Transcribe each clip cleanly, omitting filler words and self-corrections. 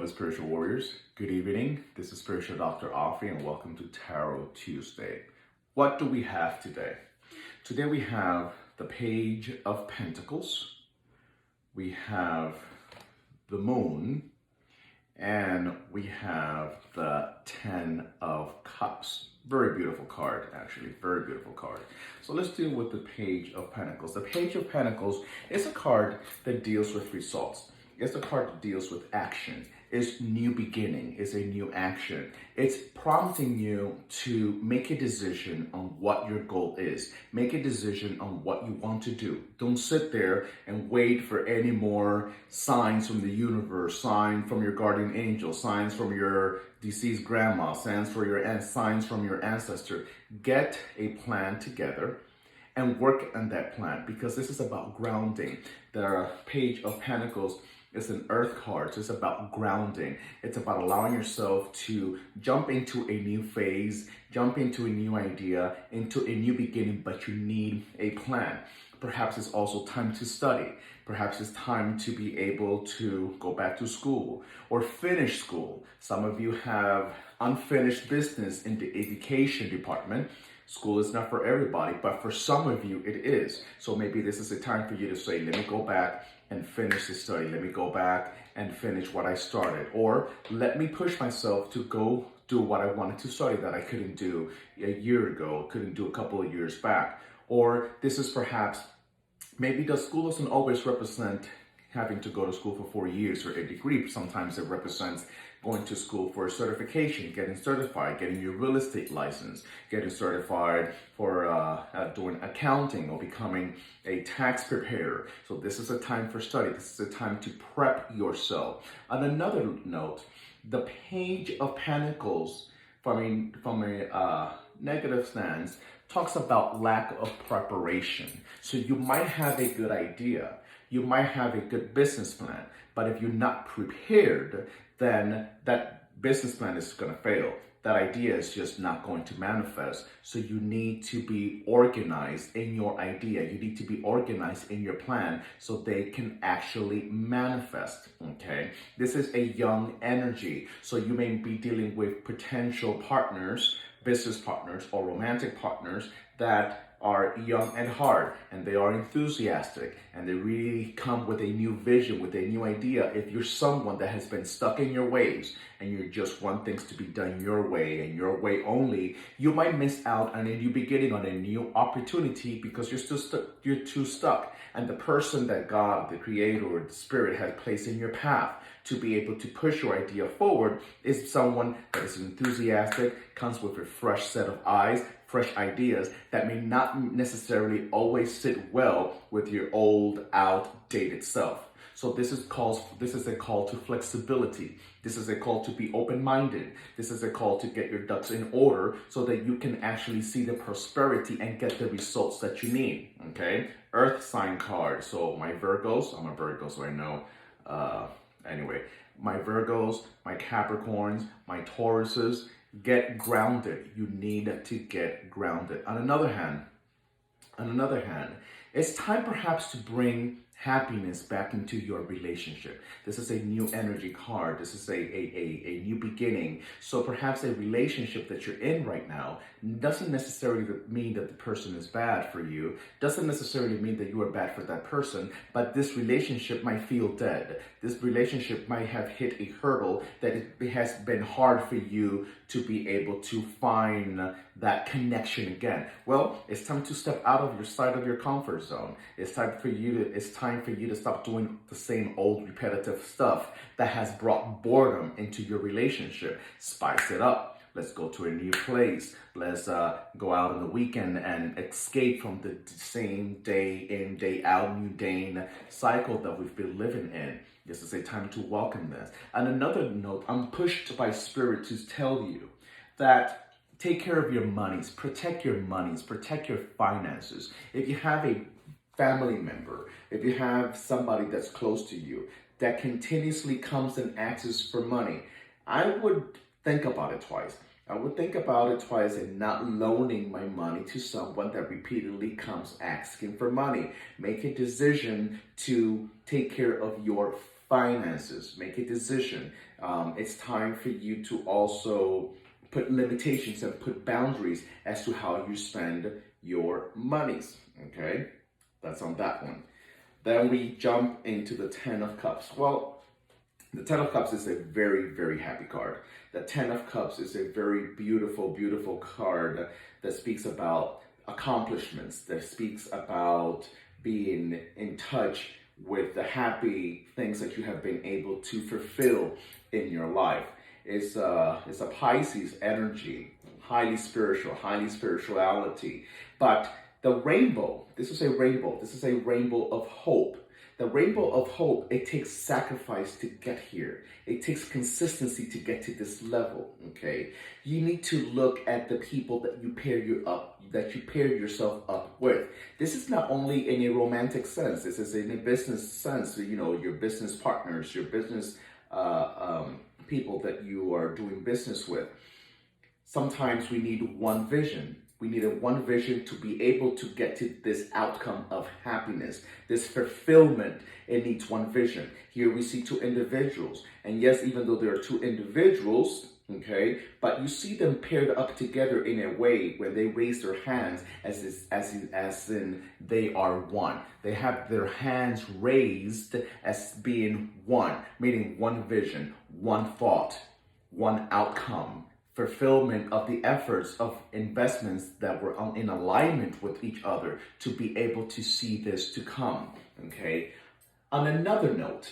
spiritual warriors. Good evening. This is Spiritual Dr. Offie and welcome to Tarot Tuesday. What do we have today? Today we have the Page of Pentacles. We have the Moon. And we have the Ten of Cups. Very beautiful card, actually. Very beautiful card. So let's deal with the Page of Pentacles. The Page of Pentacles is a card that deals with results. It's a card that deals with action. It's new beginning. It's a new action. It's prompting you to make a decision on what your goal is. Make a decision on what you want to do. Don't sit there and wait for any more signs from the universe, signs from your guardian angel, signs from your deceased grandma, signs from your ancestor. Get a plan together and work on that plan, because this is about grounding. The Page of Pentacles is an earth card, so it's about grounding. It's about allowing yourself to jump into a new phase, jump into a new idea, into a new beginning, but you need a plan. Perhaps it's also time to study. Perhaps it's time to be able to go back to school or finish school. Some of you have unfinished business in the education department. School is not for everybody, but for some of you it is. So maybe this is a time for you to say, let me go back and finish the study. Let me go back and finish what I started. Or let me push myself to go do what I wanted to study that I couldn't do a year ago, couldn't do a couple of years back. Or this is perhaps, maybe the school doesn't always represent having to go to school for 4 years or a degree. Sometimes it represents going to school for a certification, getting certified, getting your real estate license, getting certified for doing accounting or becoming a tax preparer. So this is a time for study. This is a time to prep yourself. On another note, the Page of Pentacles from a negative stance talks about lack of preparation. So you might have a good idea, you might have a good business plan, but if you're not prepared, then that business plan is going to fail. That idea is just not going to manifest. So you need to be organized in your idea. You need to be organized in your plan so they can actually manifest, okay? This is a young energy. So you may be dealing with potential partners, business partners, or romantic partners that are young and hard, and they are enthusiastic, and they really come with a new vision, with a new idea. If you're someone that has been stuck in your ways and you just want things to be done your way and your way only, you might miss out on a new beginning, on a new opportunity, because you're too stuck. And the person that God, the Creator, or the Spirit has placed in your path to be able to push your idea forward is someone that is enthusiastic, comes with a fresh set of eyes, fresh ideas that may not necessarily always sit well with your old, outdated self. So this is a call to flexibility. This is a call to be open-minded. This is a call to get your ducks in order so that you can actually see the prosperity and get the results that you need, okay? Earth sign card. So my Virgos, I'm a Virgo, so I know. Anyway, my Virgos, my Capricorns, my Tauruses, get grounded. You need to get grounded. On another hand, it's time perhaps to bring happiness back into your relationship. This is a new energy card. This is a new beginning. So perhaps a relationship that you're in right now doesn't necessarily mean that the person is bad for you, doesn't necessarily mean that you are bad for that person, but this relationship might feel dead. This relationship might have hit a hurdle that it has been hard for you to be able to find that connection again. Well, it's time to step out of your side of your comfort zone. It's time for you to stop doing the same old repetitive stuff that has brought boredom into your relationship. Spice it up. Let's go to a new place. Let's go out on the weekend and escape from the same day in, day out, mundane cycle that we've been living in. This is a time to welcome this. And another note, I'm pushed by Spirit to tell you that take care of your monies, protect your finances. If you have a family member, if you have somebody that's close to you that continuously comes and asks for money, I would think about it twice. I would think about it twice and not loaning my money to someone that repeatedly comes asking for money. Make a decision to take care of your finances. Make a decision. It's time for you to also put limitations and put boundaries as to how you spend your monies. Okay, that's on that one. Then we jump into the Ten of Cups. Well, the Ten of Cups is a very, very happy card. The Ten of Cups is a very beautiful, beautiful card that speaks about accomplishments, that speaks about being in touch with the happy things that you have been able to fulfill in your life. It's a Pisces energy, highly spiritual, highly spirituality. But the rainbow, this is a rainbow. This is a rainbow of hope. The rainbow of hope, it takes sacrifice to get here. It takes consistency to get to this level, okay? You need to look at the people that you pair yourself up with. This is not only in a romantic sense. This is in a business sense. You know, your business partners, your business people that you are doing business with. Sometimes we need one vision. We need one vision to be able to get to this outcome of happiness, this fulfillment. It needs one vision. Here we see two individuals. And yes, even though there are two individuals, okay, but you see them paired up together in a way when they raise their hands as in they are one. They have their hands raised as being one, meaning one vision, one thought, one outcome, fulfillment of the efforts of investments that were in alignment with each other to be able to see this to come, okay? On another note,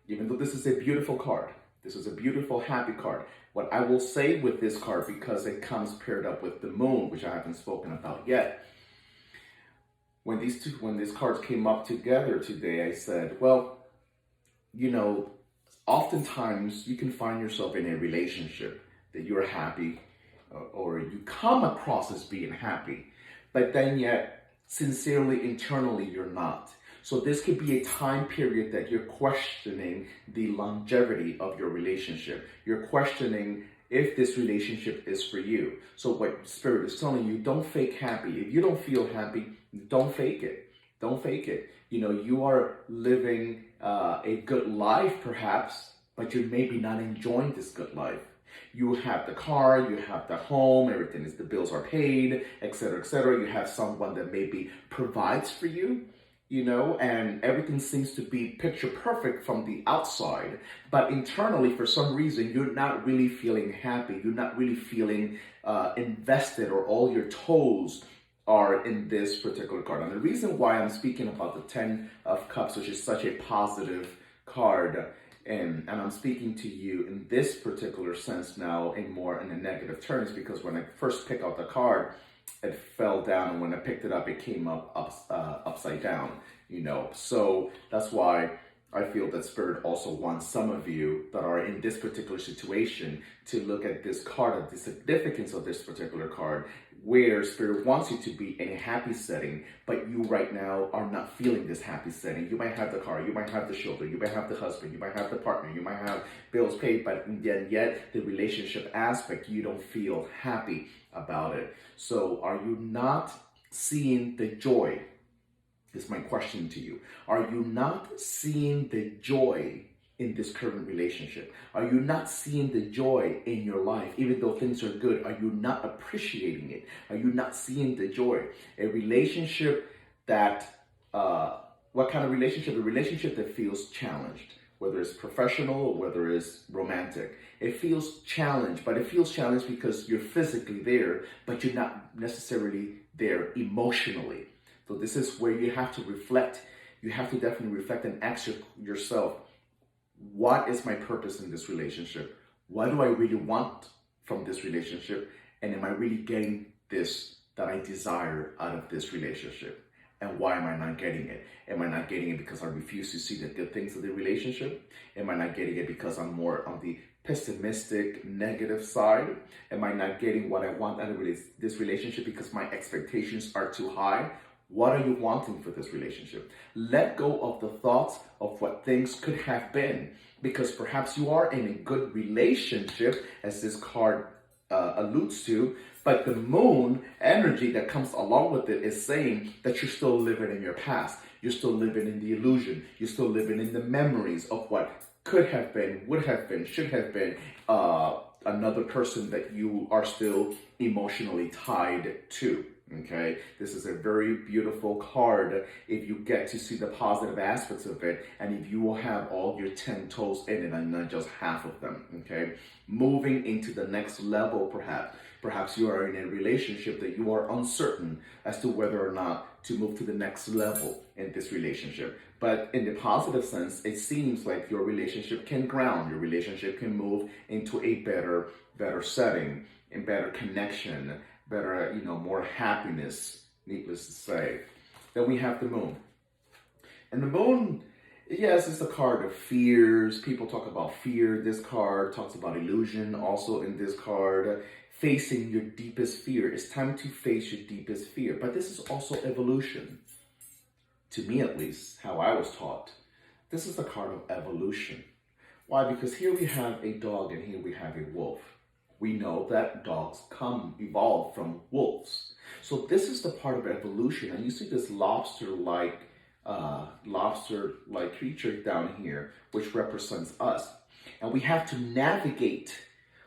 even though this is a beautiful card, this is a beautiful, happy card, what I will say with this card, because it comes paired up with the moon, which I haven't spoken about yet, when these cards came up together today, I said, well, you know, oftentimes you can find yourself in a relationship that you're happy or you come across as being happy, but then yet sincerely internally you're not. So this could be a time period that you're questioning the longevity of your relationship. You're questioning if this relationship is for you. So what Spirit is telling you, don't fake happy. If you don't feel happy, don't fake it. Don't fake it. You know, you are living a good life perhaps, but you're maybe not enjoying this good life. You have the car, you have the home, everything is, the bills are paid, etc., etc. You have someone that maybe provides for you, you know, and everything seems to be picture perfect from the outside. But internally, for some reason, you're not really feeling happy. You're not really feeling invested, or all your toes are in this particular card. And the reason why I'm speaking about the Ten of Cups, which is such a positive card, and I'm speaking to you in this particular sense now in more in a negative terms, because when I first picked out the card, it fell down, and when I picked it up, it came up upside down, you know. So that's why I feel that Spirit also wants some of you that are in this particular situation to look at this card, at the significance of this particular card, where Spirit wants you to be in a happy setting, but you right now are not feeling this happy setting. You might have the car, you might have the children, you might have the husband, you might have the partner, you might have bills paid, but then yet the relationship aspect, you don't feel happy about it. So are you not seeing the joy? Is my question to you. Are you not seeing the joy in this current relationship? Are you not seeing the joy in your life? Even though things are good, are you not appreciating it? Are you not seeing the joy? A relationship that, what kind of relationship? A relationship that feels challenged, whether it's professional or whether it's romantic. It feels challenged, but it feels challenged because you're physically there, but you're not necessarily there emotionally. So this is where you have to reflect. You have to definitely reflect and ask yourself, what is my purpose in this relationship? What do I really want from this relationship? And am I really getting this that I desire out of this relationship? And why am I not getting it? Am I not getting it because I refuse to see the good things of the relationship? Am I not getting it because I'm more on the pessimistic, negative side? Am I not getting what I want out of this relationship because my expectations are too high? What are you wanting for this relationship? Let go of the thoughts of what things could have been, because perhaps you are in a good relationship, as this card alludes to, but the moon energy that comes along with it is saying that you're still living in your past. You're still living in the illusion. You're still living in the memories of what could have been, would have been, should have been another person that you are still emotionally tied to. Okay, this is a very beautiful card if you get to see the positive aspects of it, and if you will have all your 10 toes in it and not just half of them. Okay, moving into the next level, perhaps you are in a relationship that you are uncertain as to whether or not to move to the next level in this relationship. But in the positive sense, it seems like your relationship can ground, your relationship can move into a better setting and better connection, better, more happiness, needless to say. Then we have the moon. And the moon, yes, it's a card of fears. People talk about fear. This card talks about illusion also in this card. Facing your deepest fear. It's time to face your deepest fear. But this is also evolution. To me, at least, how I was taught. This is a card of evolution. Why? Because here we have a dog and here we have a wolf. We know that dogs evolve from wolves. So this is the part of evolution. And you see this lobster-like creature down here, which represents us. And we have to navigate.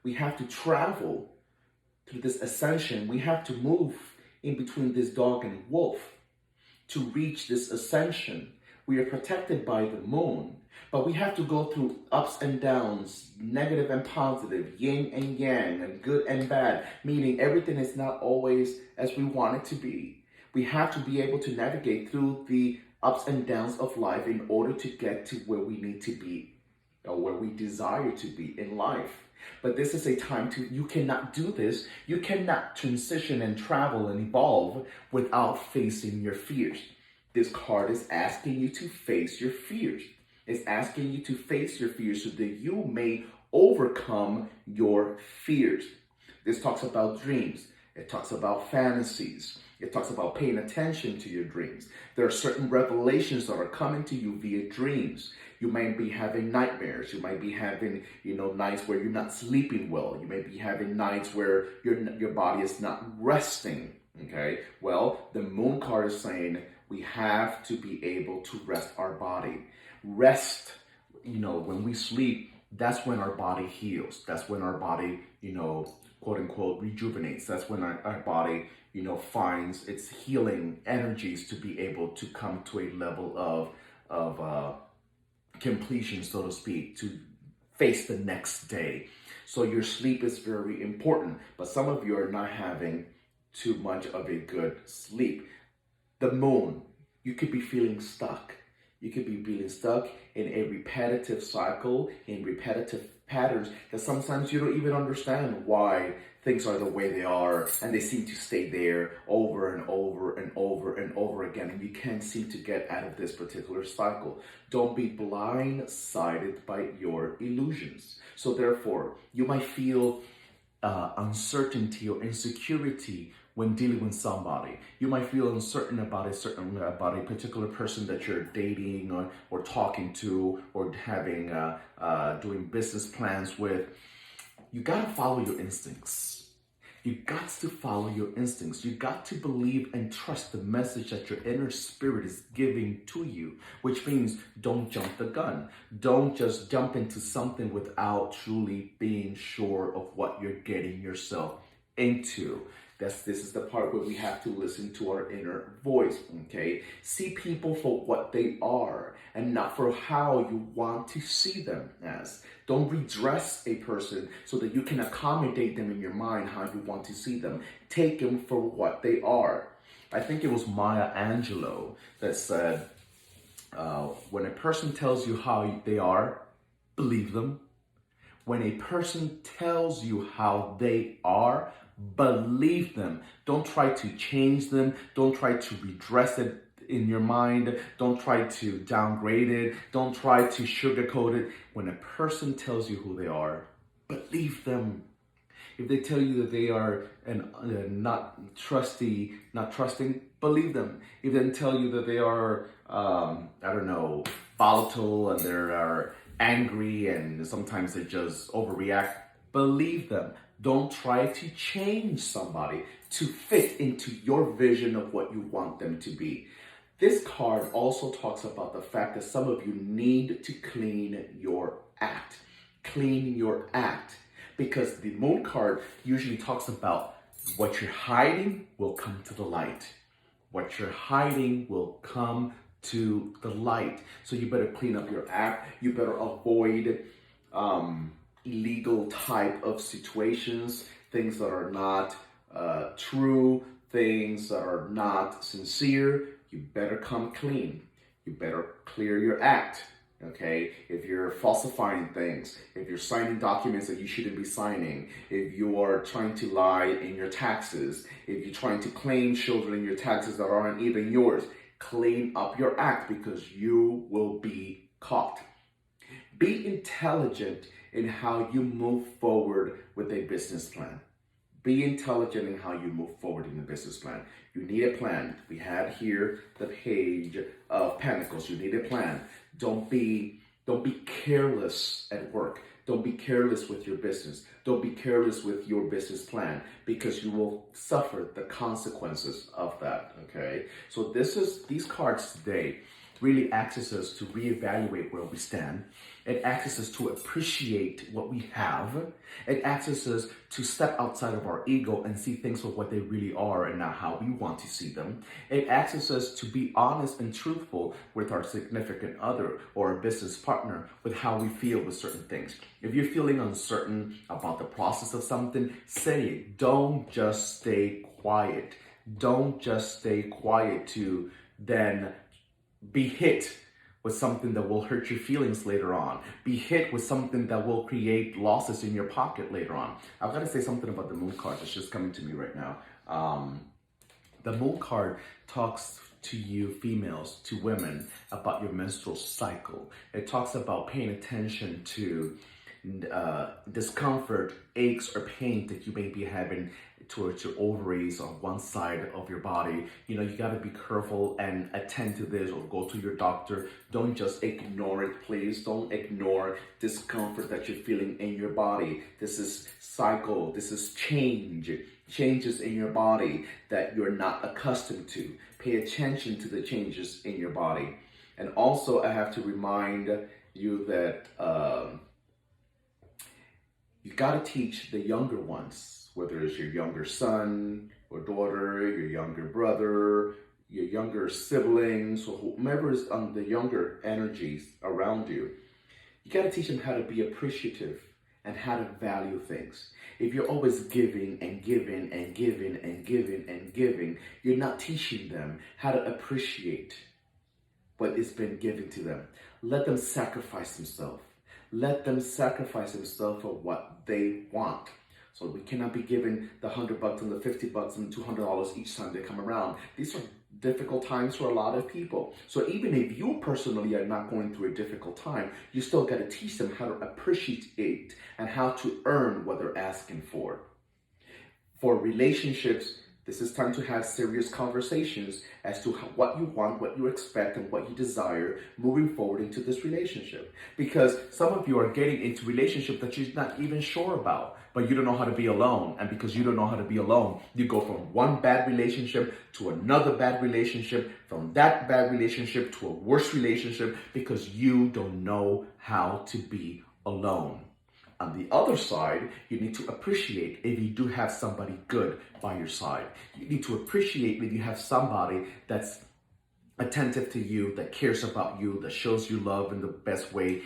We have to travel through this ascension. We have to move in between this dog and wolf to reach this ascension. We are protected by the moon, but we have to go through ups and downs, negative and positive, yin and yang, and good and bad, meaning everything is not always as we want it to be. We have to be able to navigate through the ups and downs of life in order to get to where we need to be, or where we desire to be in life. But this is a time you cannot do this. You cannot transition and travel and evolve without facing your fears. This card is asking you to face your fears. It's asking you to face your fears so that you may overcome your fears. This talks about dreams. It talks about fantasies. It talks about paying attention to your dreams. There are certain revelations that are coming to you via dreams. You might be having nightmares. You might be having, nights where you're not sleeping well. You may be having nights where your body is not resting. Okay? Well, the moon card is saying we have to be able to rest our body. Rest, when we sleep, that's when our body heals. That's when our body, quote unquote, rejuvenates. That's when our body, finds its healing energies to be able to come to a level of completion, so to speak, to face the next day. So your sleep is very important, but some of you are not having too much of a good sleep. The moon, you could be feeling stuck. You could be feeling stuck in a repetitive cycle, in repetitive patterns that sometimes you don't even understand why things are the way they are, and they seem to stay there over and over and over and over again, and you can't seem to get out of this particular cycle. Don't be blindsided by your illusions. So therefore, you might feel uncertainty or insecurity when dealing with somebody. You might feel uncertain about a particular person that you're dating or talking to or having doing business plans with. You gotta follow your instincts. You got to follow your instincts. You got to believe and trust the message that your inner spirit is giving to you, which means don't jump the gun. Don't just jump into something without truly being sure of what you're getting yourself into. This is the part where we have to listen to our inner voice, okay? See people for what they are and not for how you want to see them as. Don't redress a person so that you can accommodate them in your mind how you want to see them. Take them for what they are. I think it was Maya Angelou that said, when a person tells you how they are, believe them. When a person tells you how they are, believe them. Don't try to change them. Don't try to redress it in your mind. Don't try to downgrade it. Don't try to sugarcoat it. When a person tells you who they are, believe them. If they tell you that they are not trusting, believe them. If they tell you that they are, volatile and they're angry and sometimes they just overreact, believe them. Don't try to change somebody to fit into your vision of what you want them to be. This card also talks about the fact that some of you need to clean your act. Clean your act. Because the moon card usually talks about what you're hiding will come to the light. What you're hiding will come to the light. So you better clean up your act. You better avoid illegal type of situations, things that are not true, things that are not sincere. You better come clean. You better clear your act. Okay, if you're falsifying things, if you're signing documents that you shouldn't be signing, if you are trying to lie in your taxes, if you're trying to claim children in your taxes that aren't even yours, clean up your act because you will be caught. Be intelligent in how you move forward with a business plan. Be intelligent in how you move forward in the business plan. You need a plan. We had here the Page of Pentacles. You need a plan. Don't be careless at work. Don't be careless with your business. Don't be careless with your business plan because you will suffer the consequences of that. Okay. So these cards today really asks us to reevaluate where we stand. It asks us to appreciate what we have. It asks us to step outside of our ego and see things for what they really are and not how we want to see them. It asks us to be honest and truthful with our significant other or a business partner with how we feel with certain things. If you're feeling uncertain about the process of something, say it. Don't just stay quiet. Don't just stay quiet to then be hit with something that will hurt your feelings later on. Be hit with something that will create losses in your pocket later on. I've got to say something about the moon card that's just coming to me right now. The moon card talks to you females, to women, about your menstrual cycle. It talks about paying attention to discomfort, aches, or pain that you may be having towards your ovaries on one side of your body. You got to be careful and attend to this or go to your doctor. Don't just ignore it, please. Don't ignore discomfort that you're feeling in your body. This is cycle. This is changes in your body that you're not accustomed to. Pay attention to the changes in your body. And also, I have to remind you that you got to teach the younger ones, whether it's your younger son or daughter, your younger brother, your younger siblings, or whomever is on the younger energies around you. You got to teach them how to be appreciative and how to value things. If you're always giving and giving and giving and giving and giving, you're not teaching them how to appreciate what has been given to them. Let them sacrifice themselves. Let them sacrifice themselves for what they want. So we cannot be giving the $100 and the $50 and $200 each time they come around. These are difficult times for a lot of people. So even if you personally are not going through a difficult time, you still got to teach them how to appreciate and how to earn what they're asking for. For relationships, this is time to have serious conversations as to what you want, what you expect, and what you desire moving forward into this relationship. Because some of you are getting into relationship that you're not even sure about, but you don't know how to be alone. And because you don't know how to be alone, you go from one bad relationship to another bad relationship, from that bad relationship to a worse relationship, because you don't know how to be alone. On the other side, you need to appreciate if you do have somebody good by your side. You need to appreciate if you have somebody that's attentive to you, that cares about you, that shows you love in the best way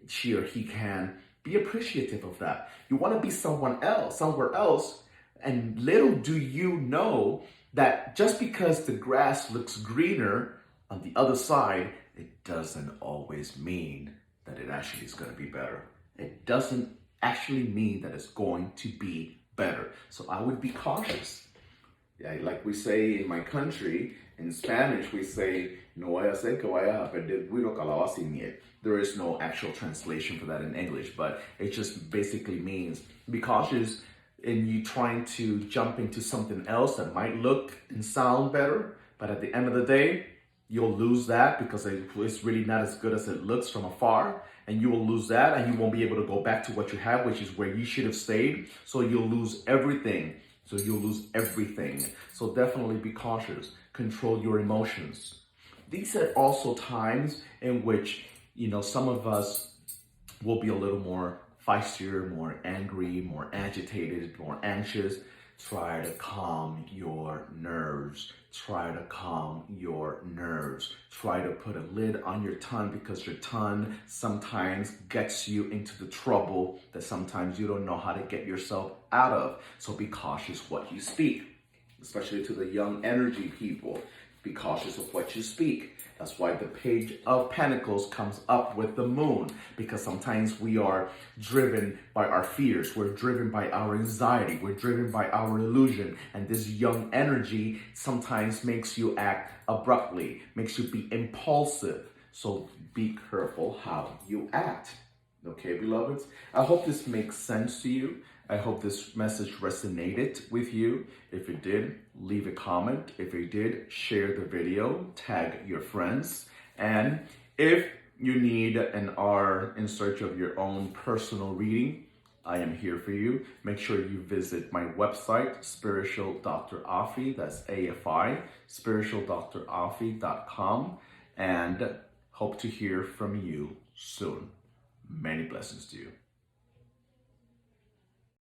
she or he can. Be appreciative of that. You want to be somewhere else, and little do you know that just because the grass looks greener on the other side, it doesn't always mean that it actually is going to be better. It doesn't actually mean that it's going to be better. So I would be cautious. Yeah, like we say in my country, in Spanish, we say, no vaya a ser que vaya a perder güiro calabaza y miel. There is no actual translation for that in English, but it just basically means be cautious in you trying to jump into something else that might look and sound better, but at the end of the day, you'll lose that because it's really not as good as it looks from afar. And you will lose that and you won't be able to go back to what you have, which is where you should have stayed. So you'll lose everything. So definitely be cautious. Control your emotions. These are also times in which, some of us will be a little more feistier, more angry, more agitated, more anxious. Try to calm your nerves. Try to calm your nerves. Try to put a lid on your tongue, because your tongue sometimes gets you into the trouble that sometimes you don't know how to get yourself out of. So be cautious what you speak, especially to the young energy people. Be cautious of what you speak. That's why the Page of Pentacles comes up with the moon, because sometimes we are driven by our fears. We're driven by our anxiety. We're driven by our illusion. And this young energy sometimes makes you act abruptly, makes you be impulsive. So be careful how you act. Okay, beloveds? I hope this makes sense to you. I hope this message resonated with you. If it did, leave a comment. If it did, share the video, tag your friends. And if you need and are in search of your own personal reading, I am here for you. Make sure you visit my website, Spiritual Dr. Afi, that's AFI, spiritualdoctorafi.com, and hope to hear from you soon. Many blessings to you.